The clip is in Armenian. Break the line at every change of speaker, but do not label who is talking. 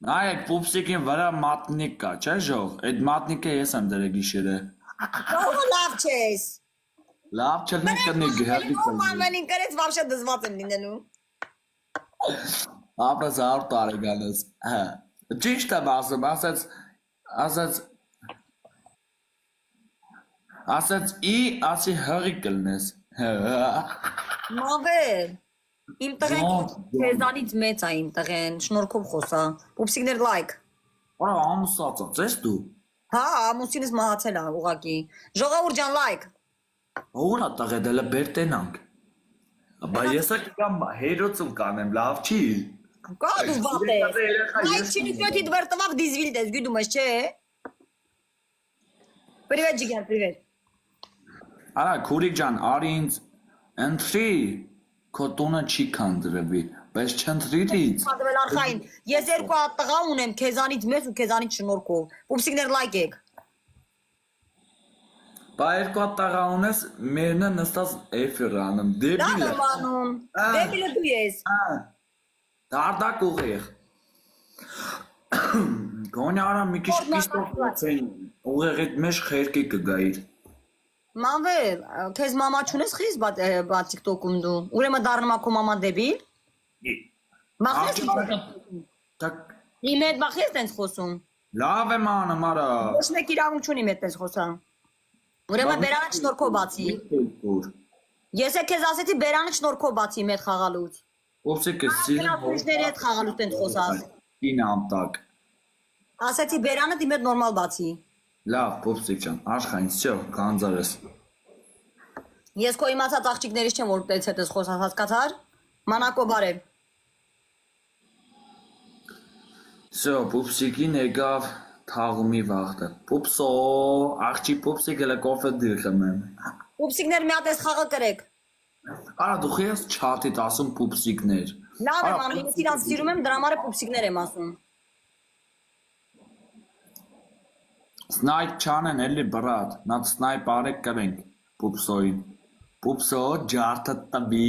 Նայեք, պուպսիկին վրա մատնիկ կա, չէ՞ ժող։ Այդ մատնիկը ես եմ դրել գիշերը։
Ո՞վ լավ չես։
Լավ չլինի կնի գհրդի կլինի։
Ամենին կրեց вообще դզված եմ լինելու։
Ապրես 100 տարեկանս։ Հա։ Ճիշտ եմ ասում, ասած ի ասի հղի կլնես։
Մավեր։ Իմ տղեն քեզանից մեծ է իմ տղեն, շնորհքով խոսա։ Պուպսիկներ լայք։
Արա ամուսացած ես դու։
Հա, ամուսինս մահացել է ուղակի։ Ժողովուրդ ջան լայք։
Ո՞ր է տղե դելը բերտենանք։ Բա եսա կամ հերոցում կանեմ, լավ չի։
Կա դու վատ ես։ Այդ չինիկյոթի դվերտվավ դիզվիլ դես, գյուդում ես, չէ։ Привет, Ջիգար, привет։
Արա քուրիկ ջան, արի ինձ ընտրի քո տունը չի քանդրվի, բայց չընտրիր։
Պատվել արխային։ Ես երկու հատ տղա ունեմ, քեզանից մեծ ու քեզանից շնորհքով։ Պուպսիկներ լայք եք։
Բա երկու հատ տղա ունես, մերնը նստած էֆիր անում, դեբիլ
Լավ եմ անում։ Դեպիլը դու ես։
Դարդակ ուղիղ։ Գոնի արա մի քիչ պիստոլ ուղիղ այդ մեջ խերկի կգայիր։
Մանվել, քեզ մամա չունես խիս բա TikTok-ում դու։ Ուրեմն դառնում ա քո մամա դեբիլ։ Մախես։
Так
Իմ հետ մախես տենց խոսում։
լավ եմ անում արա։
Ոչ մեկ իրավունք չունի մեծ տենց խոսա։ Ուրեմն բերանը շնորհքով բացի։ Ես է քեզ ասեցի բերանը շնորհքով բացի իմ հետ խաղալուց։
Ովսիկ է սիրում
Ուրիշների հետ խաղալուց տենց խոսած։
Ին ամտակ։
Ասեցի բերանը իմ հետ նորմալ բացի։
Լավ, Պոպսիկ ջան, աշխայն, всё, կանձարես։
Ես քո իմացած աղջիկներից չեմ որ տենց հետ ես խոսած, հասկացար։ Մանակո բարև։
Всё, Պոպսիկին եկավ թաղումի վաղտը։ Պուպսո, աղջի Պոպսիկ էլ կոֆե դիրքեմ եմ։
Պուպսիկներ մի հատ էս խաղը կրեք։
Արա դու խես չաթիդ ասում Պուպսիկներ։
Լավ եմ անում, ես իրանց սիրում եմ, դրա համար է պուպսիկներ եմ ասում։
Սնայպ չանեն էլի բրատ, նա սնայպ արեք կրենք Պուպսոին։ Պուպսո ջարդը տվի։